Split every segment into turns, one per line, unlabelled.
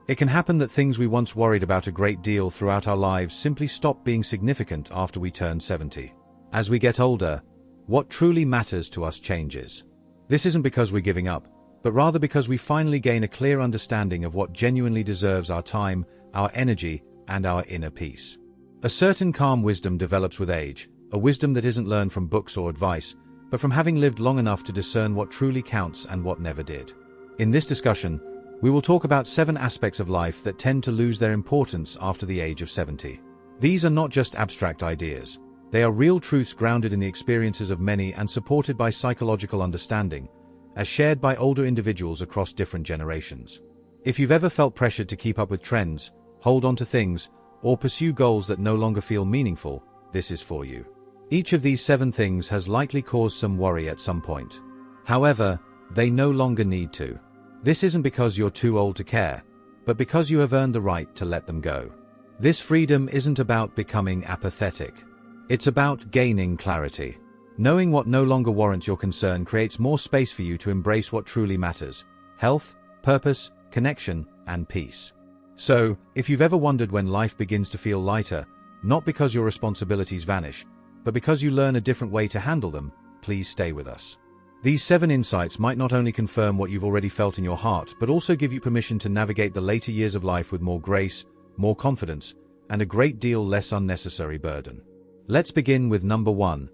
It can happen that things we once worried about a great deal throughout our lives simply stop being significant after we turn 70. As we get older, what truly matters to us changes. This isn't because we're giving up, but rather because we finally gain a clear understanding of what genuinely deserves our time, our energy, and our inner peace. A certain calm wisdom develops with age, a wisdom that isn't learned from books or advice, but from having lived long enough to discern what truly counts and what never did. In this discussion, we will talk about 7 aspects of life that tend to lose their importance after the age of 70. These are not just abstract ideas. They are real truths grounded in the experiences of many and supported by psychological understanding, as shared by older individuals across different generations. If you've ever felt pressured to keep up with trends, hold on to things, or pursue goals that no longer feel meaningful, this is for you. Each of these 7 things has likely caused some worry at some point. However, they no longer need to. This isn't because you're too old to care, but because you have earned the right to let them go. This freedom isn't about becoming apathetic. It's about gaining clarity. Knowing what no longer warrants your concern creates more space for you to embrace what truly matters: health, purpose, connection, and peace. So, if you've ever wondered when life begins to feel lighter, not because your responsibilities vanish, but because you learn a different way to handle them, please stay with us. These 7 insights might not only confirm what you've already felt in your heart, but also give you permission to navigate the later years of life with more grace, more confidence, and a great deal less unnecessary burden. Let's begin with number 1.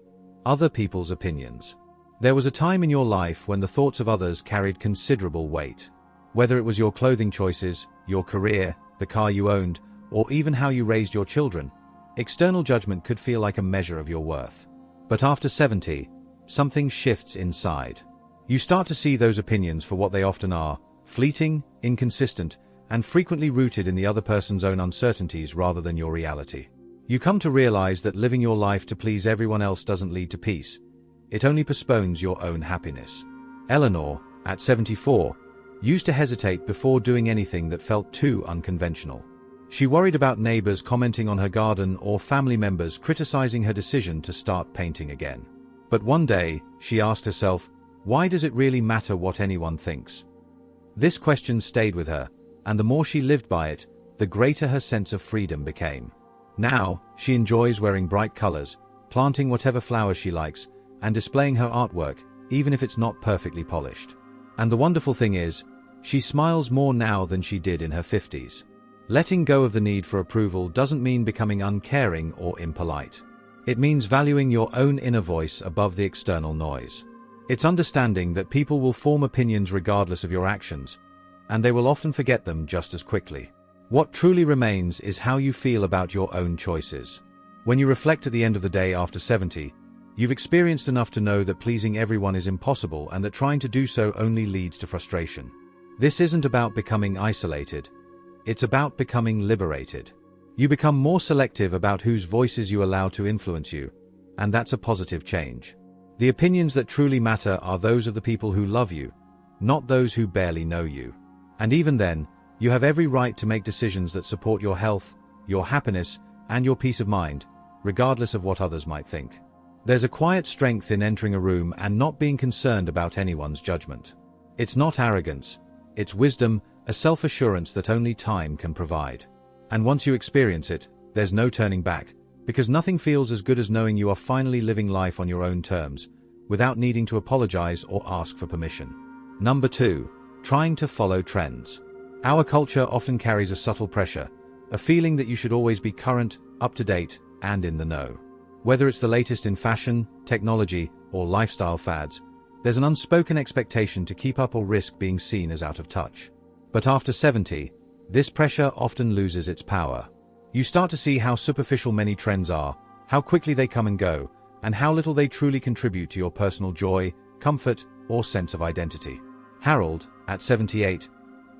Other people's opinions. There was a time in your life when the thoughts of others carried considerable weight. Whether it was your clothing choices, your career, the car you owned, or even how you raised your children, external judgment could feel like a measure of your worth. But after 70, something shifts inside. You start to see those opinions for what they often are: fleeting, inconsistent, and frequently rooted in the other person's own uncertainties rather than your reality. You come to realize that living your life to please everyone else doesn't lead to peace. It only postpones your own happiness. Eleanor, at 74, used to hesitate before doing anything that felt too unconventional. She worried about neighbors commenting on her garden or family members criticizing her decision to start painting again. But one day, she asked herself, why does it really matter what anyone thinks? This question stayed with her, and the more she lived by it, the greater her sense of freedom became. Now, she enjoys wearing bright colors, planting whatever flowers she likes, and displaying her artwork, even if it's not perfectly polished. And the wonderful thing is, she smiles more now than she did in her 50s. Letting go of the need for approval doesn't mean becoming uncaring or impolite. It means valuing your own inner voice above the external noise. It's understanding that people will form opinions regardless of your actions, and they will often forget them just as quickly. What truly remains is how you feel about your own choices. When you reflect at the end of the day after 70, you've experienced enough to know that pleasing everyone is impossible and that trying to do so only leads to frustration. This isn't about becoming isolated. It's about becoming liberated. You become more selective about whose voices you allow to influence you, and that's a positive change. The opinions that truly matter are those of the people who love you, not those who barely know you. And even then, you have every right to make decisions that support your health, your happiness, and your peace of mind, regardless of what others might think. There's a quiet strength in entering a room and not being concerned about anyone's judgment. It's not arrogance, it's wisdom, a self-assurance that only time can provide. And once you experience it, there's no turning back, because nothing feels as good as knowing you are finally living life on your own terms, without needing to apologize or ask for permission. Number 2. Trying to follow trends. Our culture often carries a subtle pressure, a feeling that you should always be current, up-to-date, and in the know. Whether it's the latest in fashion, technology, or lifestyle fads, there's an unspoken expectation to keep up or risk being seen as out of touch. But after 70, this pressure often loses its power. You start to see how superficial many trends are, how quickly they come and go, and how little they truly contribute to your personal joy, comfort, or sense of identity. Harold, at 78,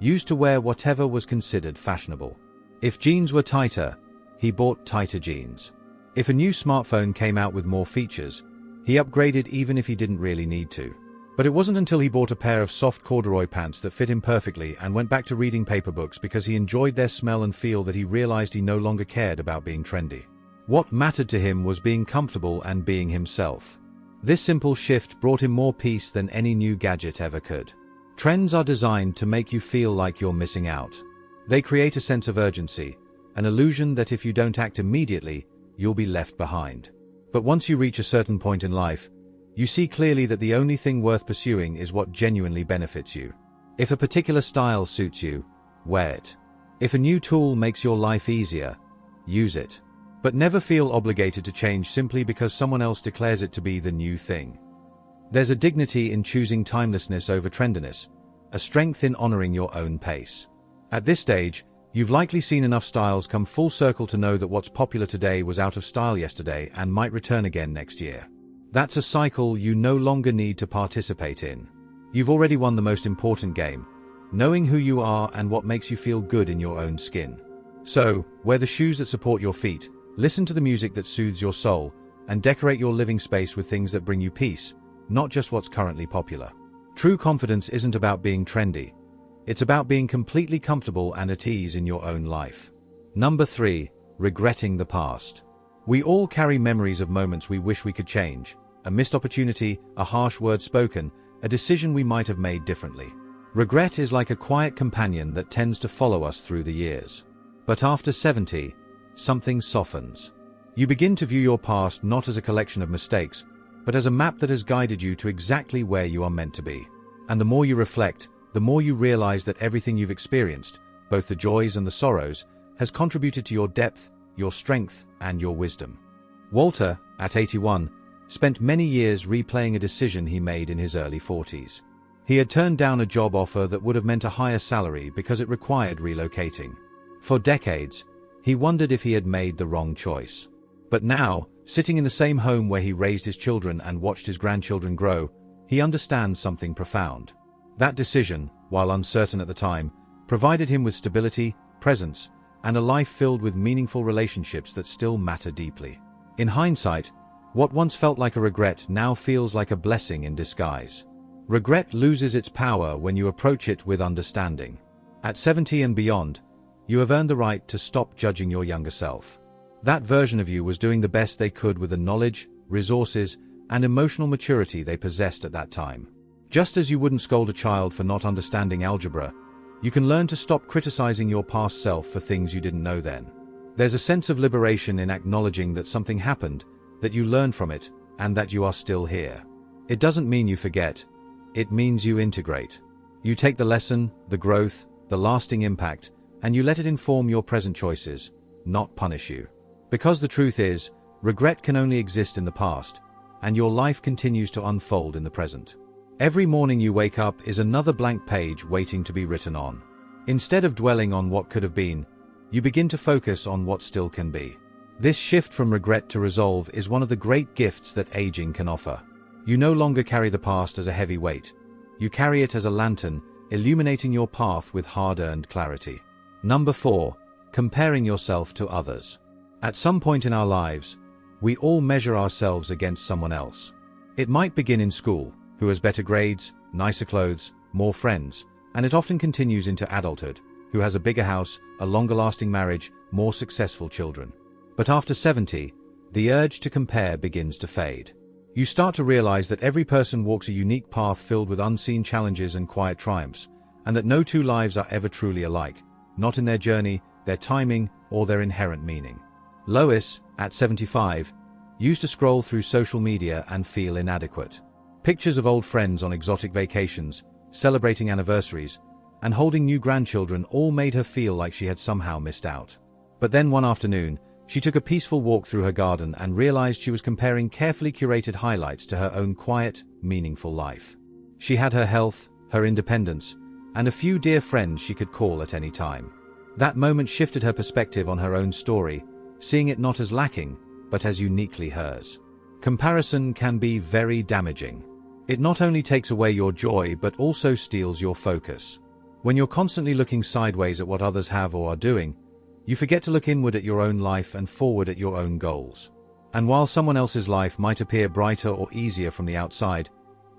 used to wear whatever was considered fashionable. If jeans were tighter, he bought tighter jeans. If a new smartphone came out with more features, he upgraded even if he didn't really need to. But it wasn't until he bought a pair of soft corduroy pants that fit him perfectly and went back to reading paper books because he enjoyed their smell and feel that he realized he no longer cared about being trendy. What mattered to him was being comfortable and being himself. This simple shift brought him more peace than any new gadget ever could. Trends are designed to make you feel like you're missing out. They create a sense of urgency, an illusion that if you don't act immediately, you'll be left behind. But once you reach a certain point in life, you see clearly that the only thing worth pursuing is what genuinely benefits you. If a particular style suits you, wear it. If a new tool makes your life easier, use it. But never feel obligated to change simply because someone else declares it to be the new thing. There's a dignity in choosing timelessness over trendiness, a strength in honoring your own pace. At this stage, you've likely seen enough styles come full circle to know that what's popular today was out of style yesterday and might return again next year. That's a cycle you no longer need to participate in. You've already won the most important game, knowing who you are and what makes you feel good in your own skin. So, wear the shoes that support your feet, listen to the music that soothes your soul, and decorate your living space with things that bring you peace, not just what's currently popular. True confidence isn't about being trendy. It's about being completely comfortable and at ease in your own life. Number 3. Regretting the past. We all carry memories of moments we wish we could change, a missed opportunity, a harsh word spoken, a decision we might have made differently. Regret is like a quiet companion that tends to follow us through the years. But after 70, something softens. You begin to view your past not as a collection of mistakes, but as a map that has guided you to exactly where you are meant to be. And the more you reflect, the more you realize that everything you've experienced, both the joys and the sorrows, has contributed to your depth, your strength, and your wisdom. Walter, at 81, spent many years replaying a decision he made in his early 40s. He had turned down a job offer that would have meant a higher salary because it required relocating. For decades, he wondered if he had made the wrong choice. But now, sitting in the same home where he raised his children and watched his grandchildren grow, he understands something profound. That decision, while uncertain at the time, provided him with stability, presence, and a life filled with meaningful relationships that still matter deeply. In hindsight, what once felt like a regret now feels like a blessing in disguise. Regret loses its power when you approach it with understanding. At 70 and beyond, you have earned the right to stop judging your younger self. That version of you was doing the best they could with the knowledge, resources, and emotional maturity they possessed at that time. Just as you wouldn't scold a child for not understanding algebra, you can learn to stop criticizing your past self for things you didn't know then. There's a sense of liberation in acknowledging that something happened, that you learned from it, and that you are still here. It doesn't mean you forget. It means you integrate. You take the lesson, the growth, the lasting impact, and you let it inform your present choices, not punish you. Because the truth is, regret can only exist in the past, and your life continues to unfold in the present. Every morning you wake up is another blank page waiting to be written on. Instead of dwelling on what could have been, you begin to focus on what still can be. This shift from regret to resolve is one of the great gifts that aging can offer. You no longer carry the past as a heavy weight. You carry it as a lantern, illuminating your path with hard-earned clarity. Number 4. Comparing yourself to others. At some point in our lives, we all measure ourselves against someone else. It might begin in school, who has better grades, nicer clothes, more friends, and it often continues into adulthood, who has a bigger house, a longer-lasting marriage, more successful children. But after 70, the urge to compare begins to fade. You start to realize that every person walks a unique path filled with unseen challenges and quiet triumphs, and that no two lives are ever truly alike, not in their journey, their timing, or their inherent meaning. Lois, at 75, used to scroll through social media and feel inadequate. Pictures of old friends on exotic vacations, celebrating anniversaries, and holding new grandchildren all made her feel like she had somehow missed out. But then one afternoon, she took a peaceful walk through her garden and realized she was comparing carefully curated highlights to her own quiet, meaningful life. She had her health, her independence, and a few dear friends she could call at any time. That moment shifted her perspective on her own story, seeing it not as lacking, but as uniquely hers. Comparison can be very damaging. It not only takes away your joy but also steals your focus. When you're constantly looking sideways at what others have or are doing, you forget to look inward at your own life and forward at your own goals. And while someone else's life might appear brighter or easier from the outside,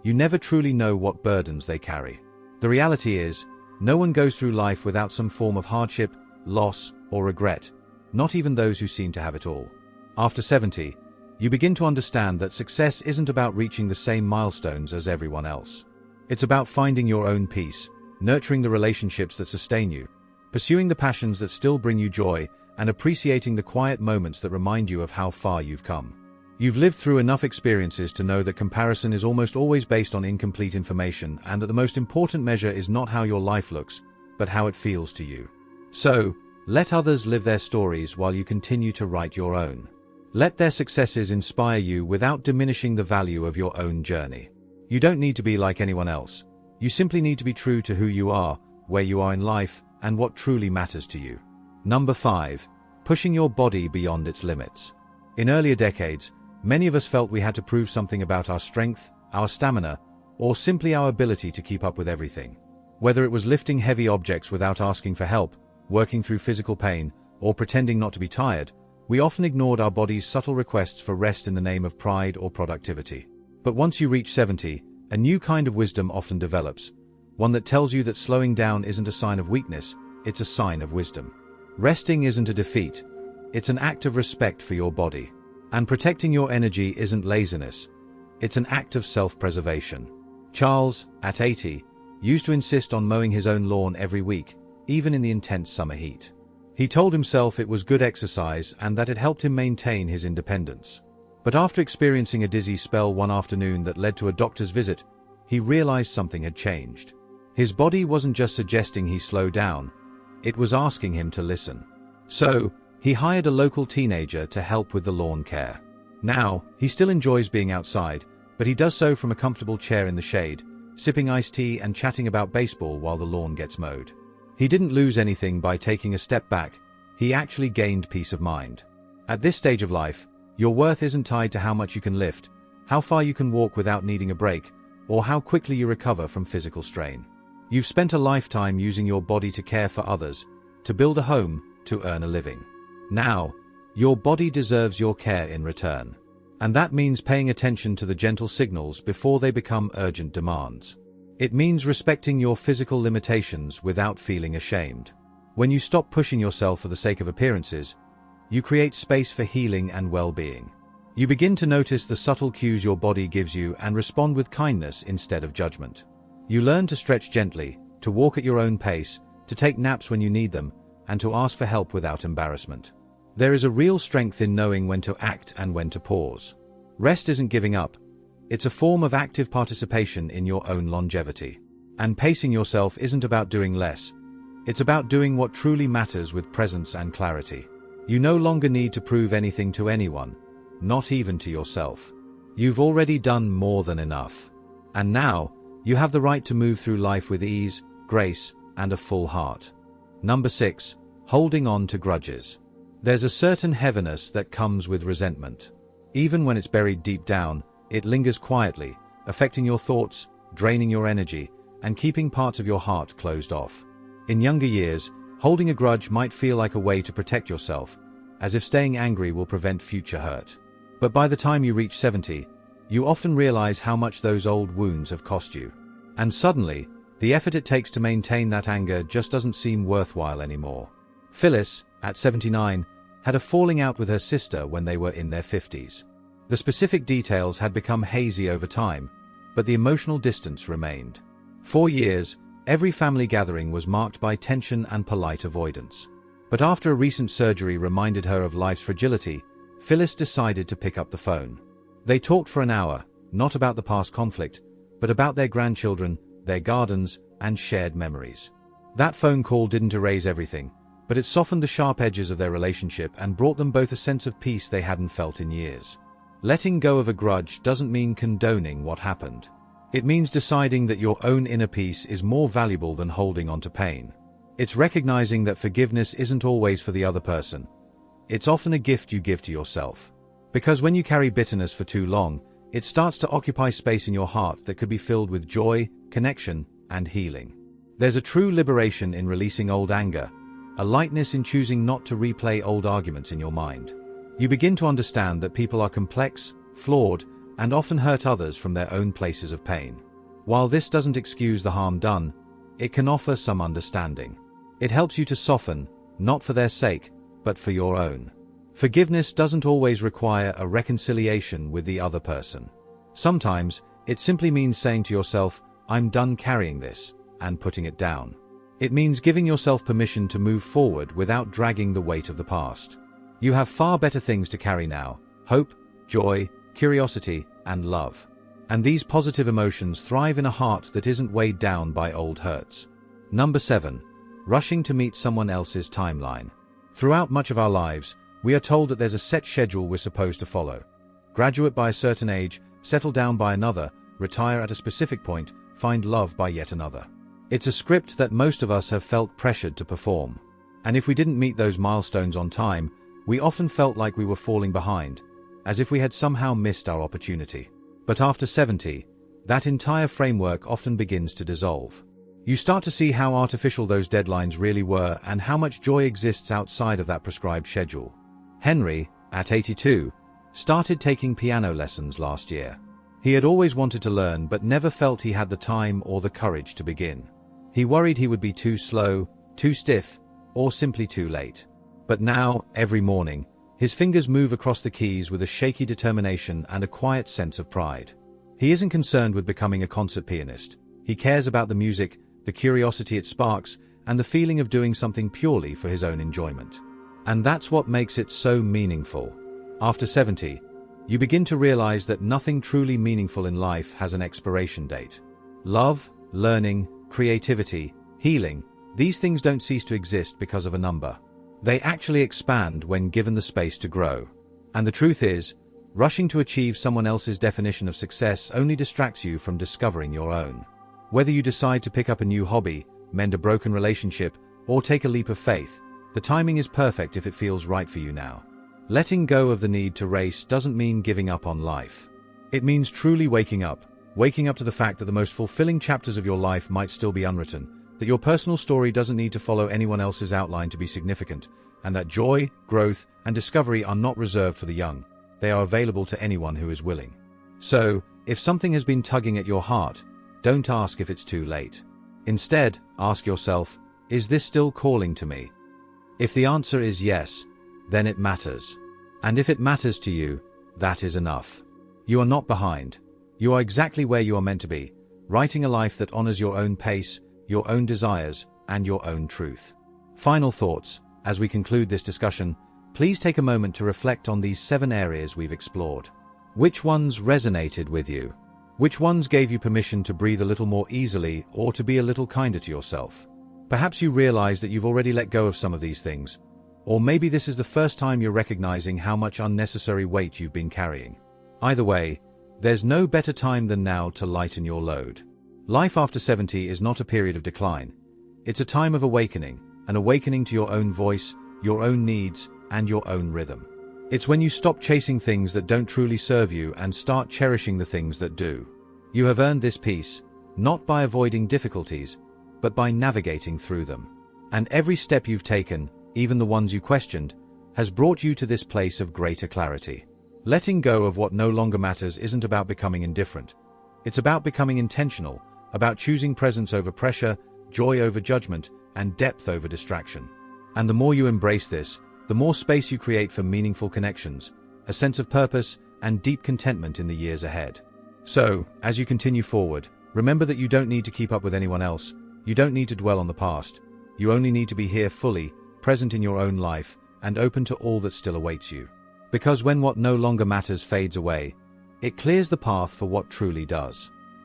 you never truly know what burdens they carry. The reality is, no one goes through life without some form of hardship, loss, or regret, not even those who seem to have it all. After 70, you begin to understand that success isn't about reaching the same milestones as everyone else. It's about finding your own peace, nurturing the relationships that sustain you, pursuing the passions that still bring you joy, and appreciating the quiet moments that remind you of how far you've come. You've lived through enough experiences to know that comparison is almost always based on incomplete information, and that the most important measure is not how your life looks, but how it feels to you. So, let others live their stories while you continue to write your own. Let their successes inspire you without diminishing the value of your own journey. You don't need to be like anyone else. You simply need to be true to who you are, where you are in life, and what truly matters to you. Number 5. Pushing your body beyond its limits. In earlier decades, many of us felt we had to prove something about our strength, our stamina, or simply our ability to keep up with everything. Whether it was lifting heavy objects without asking for help, working through physical pain, or pretending not to be tired, we often ignored our body's subtle requests for rest in the name of pride or productivity. But once you reach 70, a new kind of wisdom often develops, one that tells you that slowing down isn't a sign of weakness, it's a sign of wisdom. Resting isn't a defeat, it's an act of respect for your body. And protecting your energy isn't laziness, it's an act of self-preservation. Charles, at 80, used to insist on mowing his own lawn every week, even in the intense summer heat. He told himself it was good exercise and that it helped him maintain his independence. But after experiencing a dizzy spell one afternoon that led to a doctor's visit, he realized something had changed. His body wasn't just suggesting he slow down, it was asking him to listen. So, he hired a local teenager to help with the lawn care. Now, he still enjoys being outside, but he does so from a comfortable chair in the shade, sipping iced tea and chatting about baseball while the lawn gets mowed. He didn't lose anything by taking a step back, he actually gained peace of mind. At this stage of life, your worth isn't tied to how much you can lift, how far you can walk without needing a break, or how quickly you recover from physical strain. You've spent a lifetime using your body to care for others, to build a home, to earn a living. Now, your body deserves your care in return. And that means paying attention to the gentle signals before they become urgent demands. It means respecting your physical limitations without feeling ashamed. When you stop pushing yourself for the sake of appearances, you create space for healing and well-being. You begin to notice the subtle cues your body gives you and respond with kindness instead of judgment. You learn to stretch gently, to walk at your own pace, to take naps when you need them, and to ask for help without embarrassment. There is a real strength in knowing when to act and when to pause. Rest isn't giving up. It's a form of active participation in your own longevity. And pacing yourself isn't about doing less. It's about doing what truly matters with presence and clarity. You no longer need to prove anything to anyone, not even to yourself. You've already done more than enough. And now, you have the right to move through life with ease, grace, and a full heart. Number 6. Holding on to grudges. There's a certain heaviness that comes with resentment. Even when it's buried deep down, it lingers quietly, affecting your thoughts, draining your energy, and keeping parts of your heart closed off. In younger years, holding a grudge might feel like a way to protect yourself, as if staying angry will prevent future hurt. But by the time you reach 70, you often realize how much those old wounds have cost you. And suddenly, the effort it takes to maintain that anger just doesn't seem worthwhile anymore. Phyllis, at 79, had a falling out with her sister when they were in their 50s. The specific details had become hazy over time, but the emotional distance remained. For years, every family gathering was marked by tension and polite avoidance. But after a recent surgery reminded her of life's fragility, Phyllis decided to pick up the phone. They talked for an hour, not about the past conflict, but about their grandchildren, their gardens, and shared memories. That phone call didn't erase everything, but it softened the sharp edges of their relationship and brought them both a sense of peace they hadn't felt in years. Letting go of a grudge doesn't mean condoning what happened. It means deciding that your own inner peace is more valuable than holding on to pain. It's recognizing that forgiveness isn't always for the other person. It's often a gift you give to yourself. Because when you carry bitterness for too long, it starts to occupy space in your heart that could be filled with joy, connection, and healing. There's a true liberation in releasing old anger, a lightness in choosing not to replay old arguments in your mind. You begin to understand that people are complex, flawed, and often hurt others from their own places of pain. While this doesn't excuse the harm done, it can offer some understanding. It helps you to soften, not for their sake, but for your own. Forgiveness doesn't always require a reconciliation with the other person. Sometimes, it simply means saying to yourself, "I'm done carrying this," and putting it down. It means giving yourself permission to move forward without dragging the weight of the past. You have far better things to carry now: hope, joy, curiosity, and love. And these positive emotions thrive in a heart that isn't weighed down by old hurts. Number 7. Rushing to meet someone else's timeline. Throughout much of our lives, we are told that there's a set schedule we're supposed to follow. Graduate by a certain age, settle down by another, retire at a specific point, find love by yet another. It's a script that most of us have felt pressured to perform. And if we didn't meet those milestones on time, we often felt like we were falling behind, as if we had somehow missed our opportunity. But after 70, that entire framework often begins to dissolve. You start to see how artificial those deadlines really were and how much joy exists outside of that prescribed schedule. Henry, at 82, started taking piano lessons last year. He had always wanted to learn but never felt he had the time or the courage to begin. He worried he would be too slow, too stiff, or simply too late. But now, every morning, his fingers move across the keys with a shaky determination and a quiet sense of pride. He isn't concerned with becoming a concert pianist. He cares about the music, the curiosity it sparks, and the feeling of doing something purely for his own enjoyment. And that's what makes it so meaningful. After 70, you begin to realize that nothing truly meaningful in life has an expiration date. Love, learning, creativity, healing, these things don't cease to exist because of a number. They actually expand when given the space to grow. And the truth is, rushing to achieve someone else's definition of success only distracts you from discovering your own. Whether you decide to pick up a new hobby, mend a broken relationship, or take a leap of faith, the timing is perfect if it feels right for you now. Letting go of the need to race doesn't mean giving up on life. It means truly waking up to the fact that the most fulfilling chapters of your life might still be unwritten, that your personal story doesn't need to follow anyone else's outline to be significant, and that joy, growth, and discovery are not reserved for the young. They are available to anyone who is willing. So, if something has been tugging at your heart, don't ask if it's too late. Instead, ask yourself, is this still calling to me? If the answer is yes, then it matters. And if it matters to you, that is enough. You are not behind. You are exactly where you are meant to be, writing a life that honors your own pace, your own desires, and your own truth. Final thoughts. As we conclude this discussion, please take a moment to reflect on these 7 areas we've explored. Which ones resonated with you? Which ones gave you permission to breathe a little more easily or to be a little kinder to yourself? Perhaps you realize that you've already let go of some of these things, or maybe this is the first time you're recognizing how much unnecessary weight you've been carrying. Either way, there's no better time than now to lighten your load. Life after 70 is not a period of decline. It's a time of awakening, an awakening to your own voice, your own needs, and your own rhythm. It's when you stop chasing things that don't truly serve you and start cherishing the things that do. You have earned this peace, not by avoiding difficulties, but by navigating through them. And every step you've taken, even the ones you questioned, has brought you to this place of greater clarity. Letting go of what no longer matters isn't about becoming indifferent. It's about becoming intentional, about choosing presence over pressure, joy over judgment, and depth over distraction. And the more you embrace this, the more space you create for meaningful connections, a sense of purpose, and deep contentment in the years ahead. So, as you continue forward, remember that you don't need to keep up with anyone else. You don't need to dwell on the past. You only need to be here fully, present in your own life, and open to all that still awaits you. Because when what no longer matters fades away, it clears the path for what truly does.